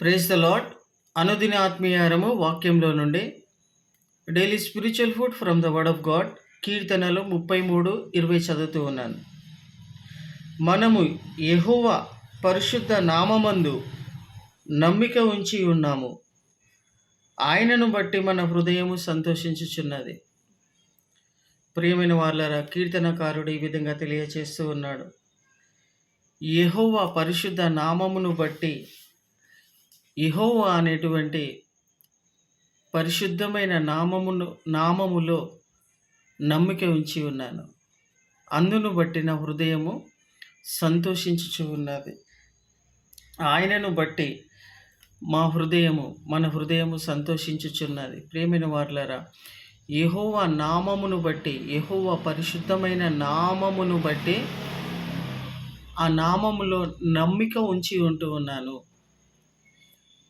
Praise the lord. అనుదిన ఆత్మీయారము వాక్యంలో నుండి daily spiritual food from the word of God. కీర్తనలు 33:20 చదువుతూ ఉన్నాను. మనము యెహోవా పరిశుద్ధ నామమందు నమ్మిక ఉంచి ఉన్నాము, ఆయనను బట్టి మన హృదయము సంతోషించుచున్నది. ప్రియమైన వార్లారా, కీర్తనకారుడు ఈ విధంగా తెలియచేస్తూ ఉన్నాడు. యెహోవా పరిశుద్ధ నామమును బట్టి, యెహోవా అనేటువంటి పరిశుద్ధమైన నామములో నమ్మిక ఉంచి ఉన్నాను, అందును బట్టి నా హృదయము సంతోషించుచు ఉన్నది. ఆయనను బట్టి మన హృదయము సంతోషించుచున్నది. ప్రియమైన వార్లారా, యెహోవా నామమును బట్టి, యెహోవా పరిశుద్ధమైన నామమును బట్టి ఆ నామములో నమ్మిక ఉంచి ఉంటూ ఉన్నాను.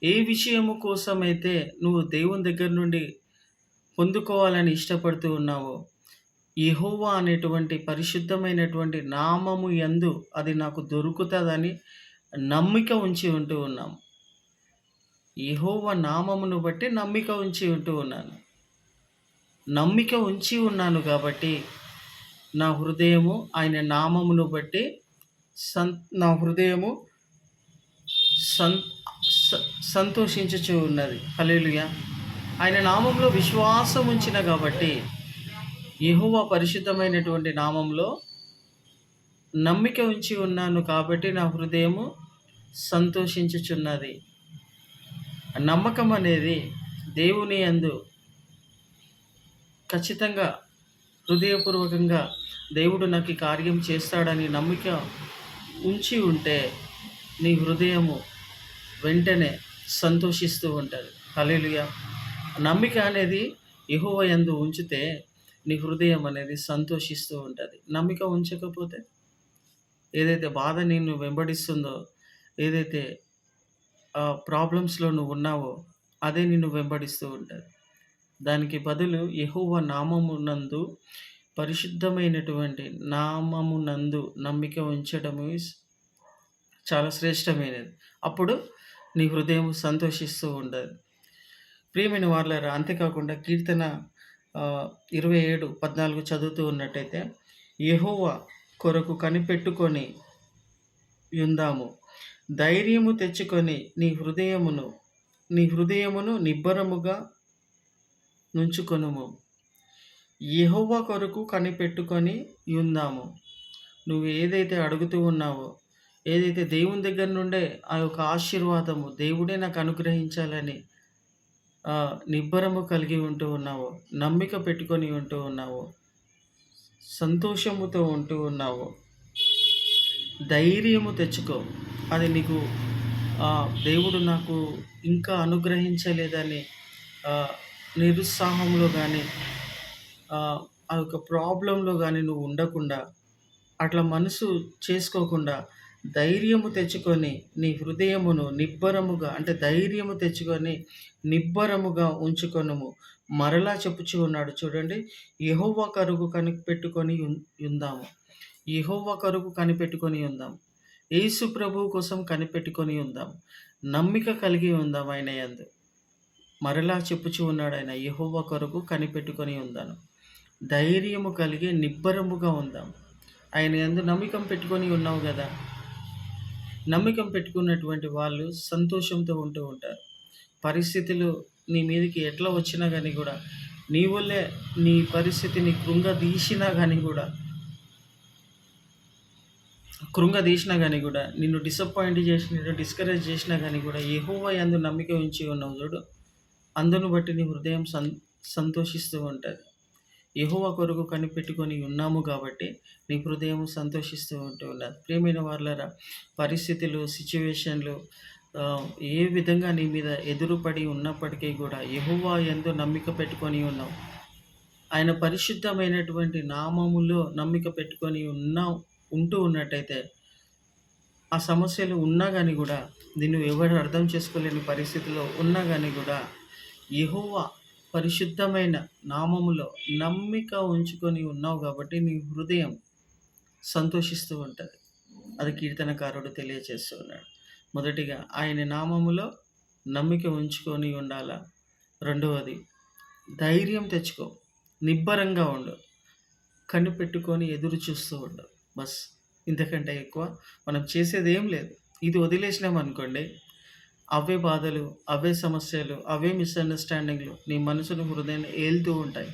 ఏ విషయము కోసమైతే నువ్వు దేవుని దగ్గర నుండి పొందుకోవాలని ఇష్టపడుతూ ఉన్నావో, యెహోవా అనేటువంటి పరిశుద్ధమైనటువంటి నామము యందు అది నాకు దొరుకుతుందని నమ్మిక ఉంచి ఉంటూ ఉన్నాము. యెహోవా నామమును బట్టి నమ్మిక ఉంచి ఉంటూ ఉన్నాను. నమ్మిక ఉంచి ఉన్నాను కాబట్టి నా హృదయము ఆయన నామమును బట్టి నా హృదయము సంతోషించుచు ఉన్నది. హల్లెలూయా. ఆయన నామంలో విశ్వాసం ఉంచిన కాబట్టి, యెహోవా పరిశుద్ధమైనటువంటి నామంలో నమ్మిక ఉంచి ఉన్నాను కాబట్టి నా హృదయము సంతోషించుచున్నది. నమ్మకం అనేది దేవుని యందు ఖచ్చితంగా హృదయపూర్వకంగా దేవుడు నాకు ఈ కార్యం చేస్తాడని నమ్మిక ఉంచి ఉంటే నీ హృదయము వెంటనే సంతోషిస్తూ ఉంటుంది. హల్లెలూయా. నమ్మిక అనేది యెహోవా యందు ఉంచితే నీ హృదయం అనేది సంతోషిస్తూ ఉంటుంది. నమ్మిక ఉంచకపోతే ఏదైతే బాధ నిన్ను వెంబడిస్తుందో, ఏదైతే ప్రాబ్లమ్స్లో నువ్వు ఉన్నావో అదే నిన్ను వెంబడిస్తూ ఉంటుంది. దానికి బదులు యెహోవా నామమునందు, పరిశుద్ధమైనటువంటి నామమునందు నమ్మిక ఉంచడము చాలా శ్రేష్టమైనది. అప్పుడు నీ హృదయం సంతోషిస్తూ ఉంటుంది. ప్రియమైన వార్లారా, అంతేకాకుండా కీర్తన 27:14 చదువుతూ ఉన్నట్టయితే, యెహోవా కొరకు కనిపెట్టుకొని యుందాము, ధైర్యము తెచ్చుకొని నీ హృదయమును నిబ్బరముగా నుంచుకొనుము. యెహోవా కొరకు కనిపెట్టుకొని యుందాము. నువ్వు ఏదైతే అడుగుతూ ఉన్నావో, ఏదైతే దేవుని దగ్గర నుండే ఆ యొక్క ఆశీర్వాదము దేవుడే నాకు అనుగ్రహించాలని నిబ్బరము కలిగి ఉంటూ ఉన్నావో, నమ్మిక పెట్టుకొని ఉంటూ ఉన్నావో, సంతోషముతో ఉంటూ ఉన్నావో, ధైర్యము తెచ్చుకో. అది నీకు దేవుడు నాకు ఇంకా అనుగ్రహించలేదని నిరుత్సాహంలో కానీ, ఆ యొక్క ప్రాబ్లంలో కానీ నువ్వు ఉండకుండా, అట్లా మనసు చేసుకోకుండా ధైర్యము తెచ్చుకొని నీ హృదయమును నిబ్బరముగా, అంటే ధైర్యము తెచ్చుకొని నిబ్బరముగా ఉంచుకొనుము. మరలా చెప్పుచూ ఉన్నాడు చూడండి, యెహోవా కొరకు కనిపెట్టుకొని ఉందాము. యెహోవా కొరకు కనిపెట్టుకొని ఉందాం. యేసు ప్రభువు కోసం కనిపెట్టుకొని ఉందాం. నమ్మిక కలిగి ఉందాం ఆయన యందు. మరలా చెప్పుచూ ఉన్నాడు ఆయన, యెహోవా కొరకు కనిపెట్టుకొని ఉందాను. ధైర్యము కలిగి నిబ్బరముగా ఉందాం. ఆయన యందు నమ్మకం పెట్టుకొని ఉన్నావు కదా. నమ్మకం పెట్టుకున్నటువంటి వాళ్ళు సంతోషంతో ఉంటూ ఉంటారు. పరిస్థితులు నీ మీదకి ఎట్లా వచ్చినా కానీ కూడా, నీ వల్లే నీ పరిస్థితిని కృంగదీసినా కానీ కూడా, నిన్ను డిసప్పాయింట్ చేసిన, డిస్కరేజ్ చేసినా కానీ కూడా, యెహోవా యందు నమ్మిక ఉంచి ఉన్నావు చూడు, అందును బట్టి నీ హృదయం సంతోషిస్తూ ఉంటుంది. యెహోవా కొరకు కనిపెట్టుకొని ఉన్నాము కాబట్టి నీ హృదయం సంతోషిస్తూ ఉంటూ ఉన్నది. ప్రియమైన వార్లారా, పరిస్థితులు, సిచ్యువేషన్లు ఏ విధంగా నీ మీద ఎదురుపడి ఉన్నప్పటికీ కూడా యెహోవా యందు నమ్మిక పెట్టుకొని ఉన్నావు. ఆయన పరిశుద్ధమైనటువంటి నామములో నమ్మిక పెట్టుకొని ఉంటూ ఉన్నట్టయితే, ఆ సమస్యలు ఉన్నా కానీ కూడా, నిన్ను ఎవరు అర్థం చేసుకోలేని పరిస్థితిలో ఉన్నా కానీ కూడా, యెహోవా పరిశుద్ధమైన నామములో నమ్మిక ఉంచుకొని ఉన్నావు కాబట్టి నీ హృదయం సంతోషిస్తూ ఉంటుంది. అది కీర్తనకారుడు తెలియజేస్తూ ఉన్నాడు. మొదటిగా ఆయన నామములో నమ్మిక ఉంచుకొని ఉండాలా. రెండవది ధైర్యం తెచ్చుకో. నిబ్బరంగా ఉండు. కనిపెట్టుకొని ఎదురు చూస్తూ ఉండు. బస్. ఇంతకంటే ఎక్కువ మనం చేసేదేం లేదు. ఇది వదిలేసినామనుకోండి, అవే బాధలు, అవే సమస్యలు, అవే మిస్‌అండర్‌స్టాండింగ్‌లు నీ మనసును, హృదయాన్ని ఏలుతూ ఉంటాయి.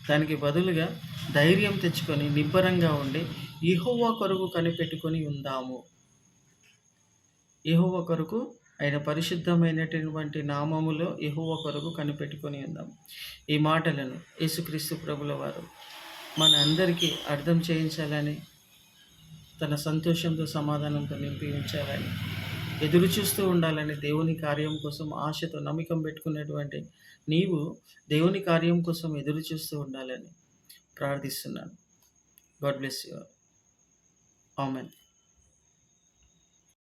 దానికి బదులుగా ధైర్యం తెచ్చుకొని, నిబ్బరంగా ఉండి, యెహోవా కొరకు కనిపెట్టుకొని ఉందాము. యెహోవా కొరకు ఆయన పరిశుద్ధమైనటువంటి నామములో యెహోవా కొరకు కనిపెట్టుకొని ఉందాం. ఈ మాటలను యేసుక్రీస్తు ప్రభుల వారు మన అందరికీ అర్థం చేయించాలని, తన సంతోషంతో, సమాధానంతో నింపి ఉంచాలని, ఎదురు చూస్తూ ఉండాలని, దేవుని కార్యం కోసం ఆశతో నమ్మకం పెట్టుకున్నటువంటి నీవు దేవుని కార్యం కోసం ఎదురు చూస్తూ ఉండాలని ప్రార్థిస్తున్నాను. God bless you all. Amen.